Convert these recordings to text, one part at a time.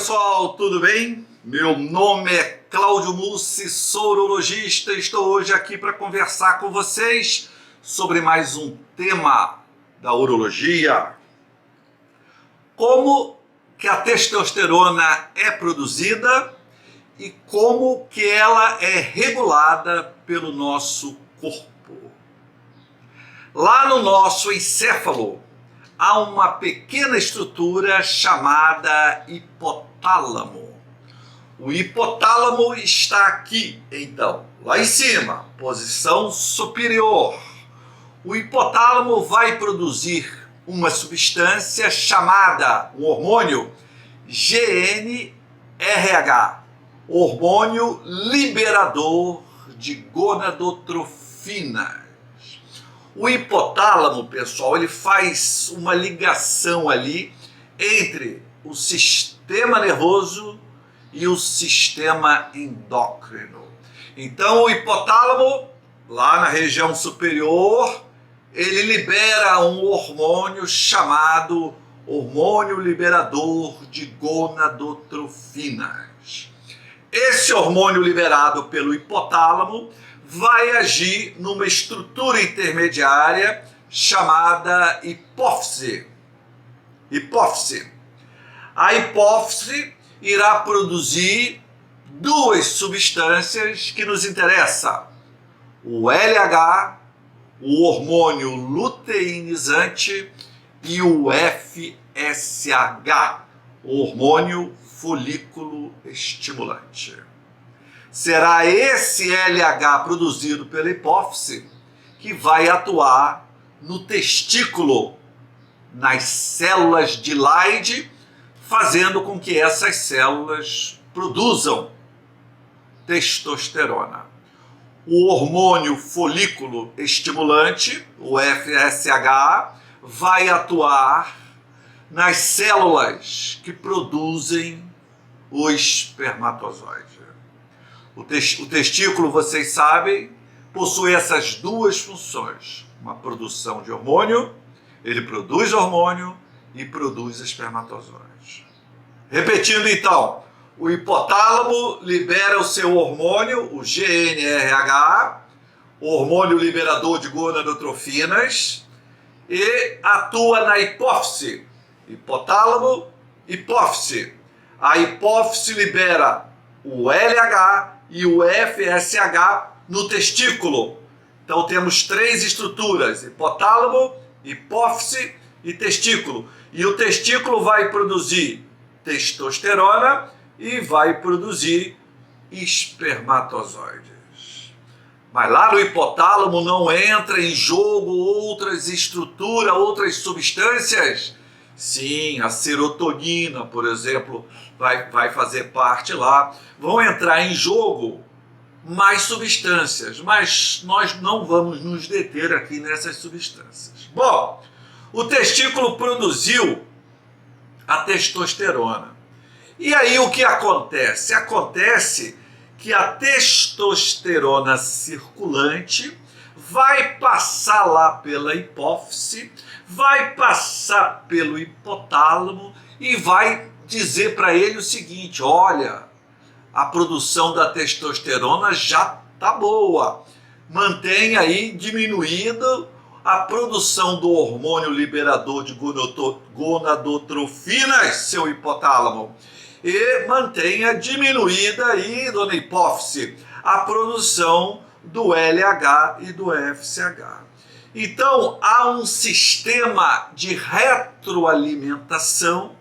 pessoal, tudo bem? Meu nome é Cláudio Mussi, sou urologista e estou hoje aqui para conversar com vocês sobre mais um tema da urologia. Como que a testosterona é produzida e como que ela é regulada pelo nosso corpo. Lá no nosso encéfalo há uma pequena estrutura chamada hipotálamo. O hipotálamo está aqui, então, lá em cima, posição superior. O hipotálamo vai produzir uma substância chamada, um hormônio, GnRH, hormônio liberador de gonadotrofinas. O hipotálamo, pessoal, ele faz uma ligação ali entre o sistema nervoso e o sistema endócrino. Então, o hipotálamo, lá na região superior, ele libera um hormônio chamado hormônio liberador de gonadotrofinas. Esse hormônio liberado pelo hipotálamo vai agir numa estrutura intermediária chamada hipófise. A hipófise irá produzir duas substâncias que nos interessam: o LH, o hormônio luteinizante, e o FSH, o hormônio folículo estimulante. Será esse LH produzido pela hipófise que vai atuar no testículo, nas células de Leydig, fazendo com que essas células produzam testosterona. O hormônio folículo estimulante, o FSH, vai atuar nas células que produzem o espermatozoide. O testículo, vocês sabem, possui essas duas funções: uma produção de hormônio, ele produz hormônio e produz espermatozoides. Repetindo então, o hipotálamo libera o seu hormônio, o GnRH, hormônio liberador de gonadotrofinas, e atua na hipófise. Hipotálamo, hipófise. A hipófise libera o LH e o FSH no testículo. Então temos três estruturas: hipotálamo, hipófise e testículo. E o testículo vai produzir testosterona e vai produzir espermatozoides. Mas lá no hipotálamo não entra em jogo outras estruturas, outras substâncias? Sim, a serotonina, por exemplo, vai fazer parte lá. Vão entrar em jogo mais substâncias, mas nós não vamos nos deter aqui nessas substâncias. Bom, o testículo produziu a testosterona. E aí o que acontece? Acontece que a testosterona circulante vai passar lá pela hipófise, vai passar pelo hipotálamo e vai dizer para ele o seguinte: olha, a produção da testosterona já está boa, mantém aí diminuída a produção do hormônio liberador de gonadotrofinas, seu hipotálamo, e mantenha diminuída aí, dona hipófise, a produção do LH e do FSH. Então, há um sistema de retroalimentação,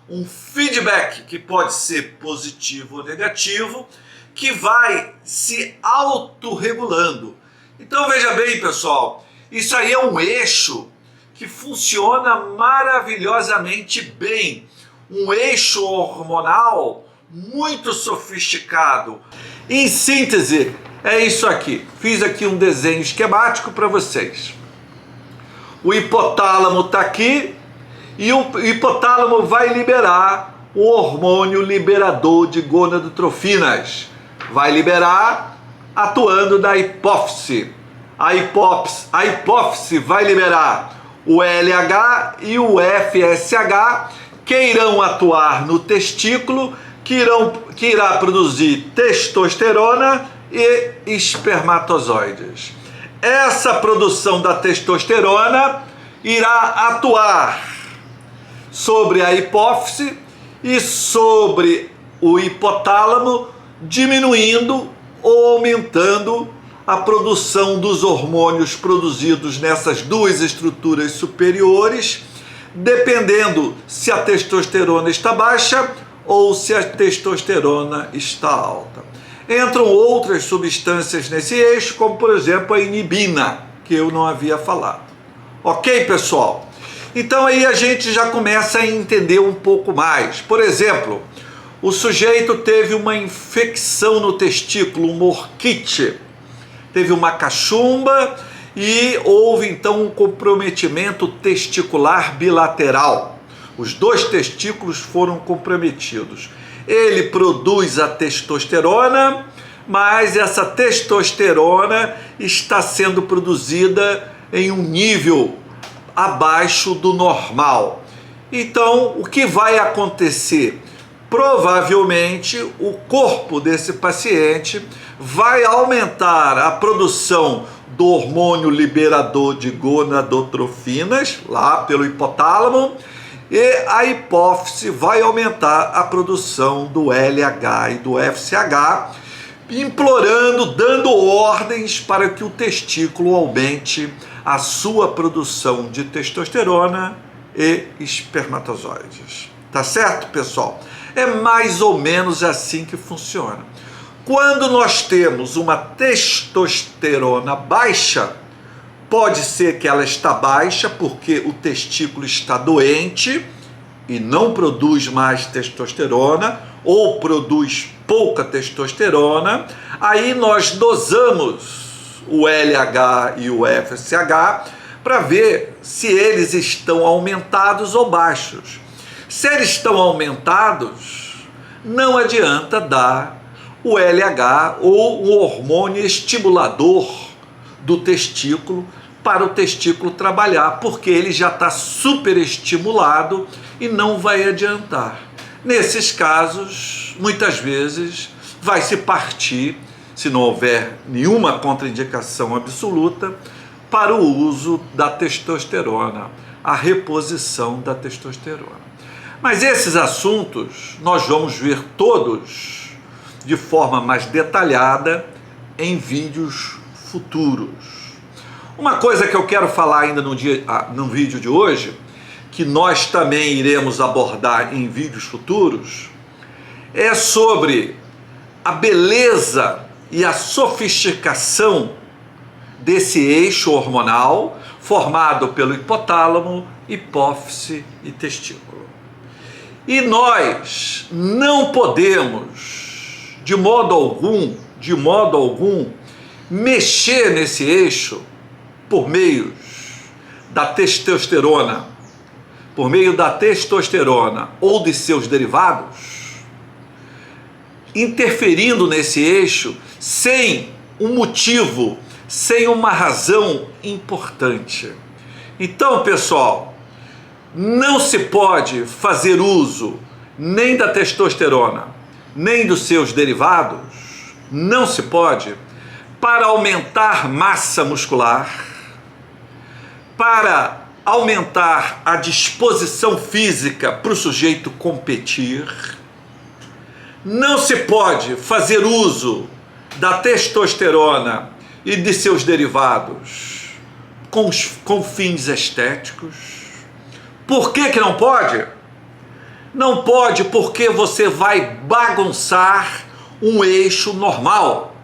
um feedback que pode ser positivo ou negativo, que vai se autorregulando. Então, veja bem, pessoal, isso aí é um eixo que funciona maravilhosamente bem. Um eixo hormonal muito sofisticado. Em síntese, é isso aqui. Fiz aqui um desenho esquemático para vocês. O hipotálamo está aqui e o hipotálamo vai liberar o hormônio liberador de gonadotrofinas. Vai liberar atuando na hipófise. A hipófise vai liberar o LH e o FSH, que irão atuar no testículo, que irá produzir testosterona e espermatozoides. Essa produção da testosterona irá atuar sobre a hipófise e sobre o hipotálamo, diminuindo ou aumentando a produção dos hormônios produzidos nessas duas estruturas superiores, dependendo se a testosterona está baixa ou se a testosterona está alta. Entram outras substâncias nesse eixo, como por exemplo a inibina, que eu não havia falado. Ok, pessoal? Então aí a gente já começa a entender um pouco mais. Por exemplo, o sujeito teve uma infecção no testículo, um orquite, teve uma cachumba e houve então um comprometimento testicular bilateral. Os dois testículos foram comprometidos. Ele produz a testosterona, mas essa testosterona está sendo produzida em um nível abaixo do normal. Então, o que vai acontecer? Provavelmente o corpo desse paciente vai aumentar a produção do hormônio liberador de gonadotrofinas, lá pelo hipotálamo, e a hipófise vai aumentar a produção do LH e do FSH, implorando, dando ordens para que o testículo aumente a sua produção de testosterona e espermatozoides. Tá certo, pessoal? É mais ou menos assim que funciona. Quando nós temos uma testosterona baixa, pode ser que ela está baixa porque o testículo está doente e não produz mais testosterona ou produz pouca testosterona. Aí nós dosamos o LH e o FSH para ver se eles estão aumentados ou baixos. Se eles estão aumentados, não adianta dar o LH ou um hormônio estimulador do testículo para o testículo trabalhar, porque ele já está superestimulado e não vai adiantar. Nesses casos, muitas vezes, vai se partir, se não houver nenhuma contraindicação absoluta, para o uso da testosterona, a reposição da testosterona. Mas esses assuntos nós vamos ver todos de forma mais detalhada em vídeos futuros. Uma coisa que eu quero falar ainda no vídeo de hoje, que nós também iremos abordar em vídeos futuros, é sobre a beleza e a sofisticação desse eixo hormonal formado pelo hipotálamo, hipófise e testículo. E nós não podemos, de modo algum, mexer nesse eixo por meio da testosterona, ou de seus derivados, interferindo nesse eixo sem um motivo, sem uma razão importante. Então, pessoal, não se pode fazer uso nem da testosterona, nem dos seus derivados, não se pode, para aumentar massa muscular, para aumentar a disposição física para o sujeito competir. Não se pode fazer uso da testosterona e de seus derivados com fins estéticos. Por que que não pode? Não pode porque você vai bagunçar um eixo normal.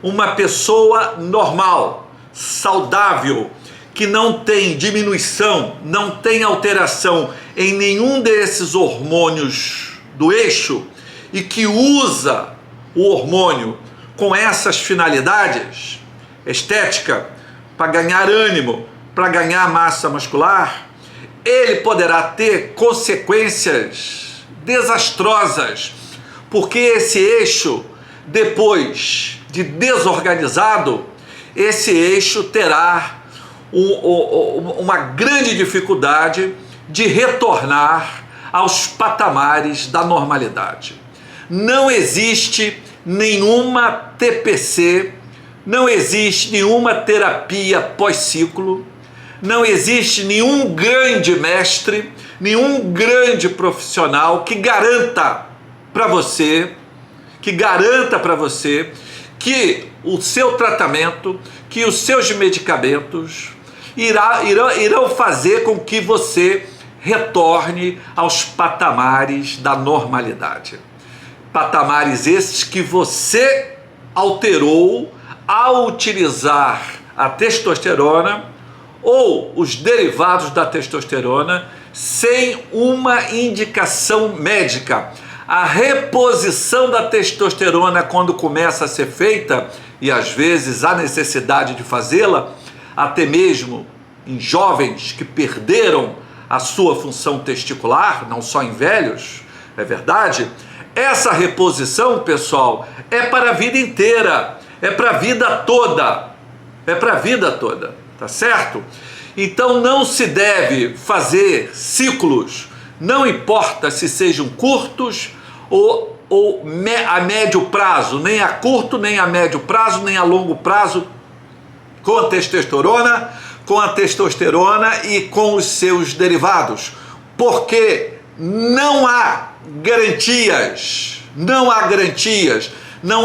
Uma pessoa normal, saudável, que não tem diminuição, não tem alteração em nenhum desses hormônios do eixo e que usa o hormônio com essas finalidades, estética, para ganhar ânimo, para ganhar massa muscular, ele poderá ter consequências desastrosas, porque esse eixo, depois de desorganizado, esse eixo terá uma grande dificuldade de retornar aos patamares da normalidade. Não existe nenhuma TPC, não existe nenhuma terapia pós-ciclo, não existe nenhum grande mestre, nenhum grande profissional que garanta para você que o seu tratamento, que os seus medicamentos irão fazer com que você retorne aos patamares da normalidade. Patamares esses que você alterou ao utilizar a testosterona ou os derivados da testosterona sem uma indicação médica. A reposição da testosterona, quando começa a ser feita, e às vezes há necessidade de fazê-la, até mesmo em jovens que perderam a sua função testicular, não só em velhos, é verdade? Essa reposição, pessoal, é para a vida inteira, é para a vida toda, tá certo? Então não se deve fazer ciclos, não importa se sejam curtos ou a médio prazo, nem a curto, nem a médio prazo, nem a longo prazo, com a testosterona e com os seus derivados, porque não há garantias, não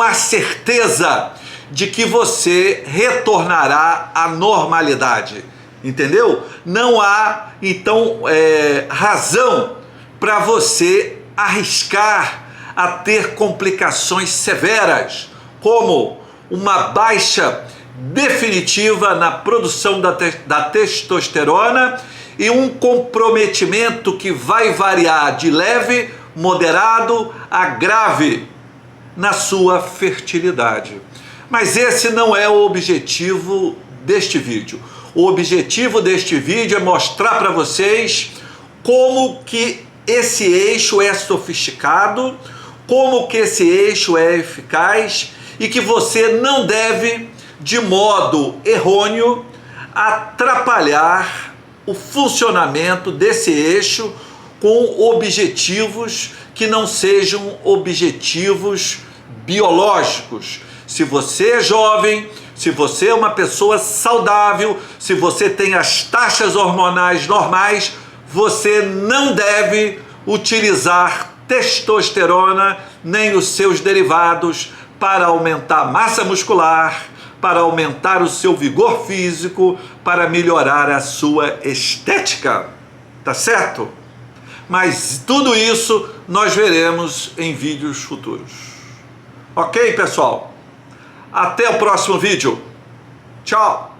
há certeza de que você retornará à normalidade, entendeu? Não há, então, razão para você arriscar a ter complicações severas, como uma baixa definitiva na produção da testosterona e um comprometimento que vai variar de leve, moderado a grave na sua fertilidade. Mas esse não é o objetivo deste vídeo. O objetivo deste vídeo é mostrar para vocês como que esse eixo é sofisticado, como que esse eixo é eficaz e que você não deve, de modo errôneo, atrapalhar o funcionamento desse eixo com objetivos que não sejam objetivos biológicos. Se você é jovem, se você é uma pessoa saudável, se você tem as taxas hormonais normais, você não deve utilizar testosterona nem os seus derivados para aumentar a massa muscular, para aumentar o seu vigor físico, para melhorar a sua estética, tá certo? Mas tudo isso nós veremos em vídeos futuros. Ok, pessoal? Até o próximo vídeo. Tchau!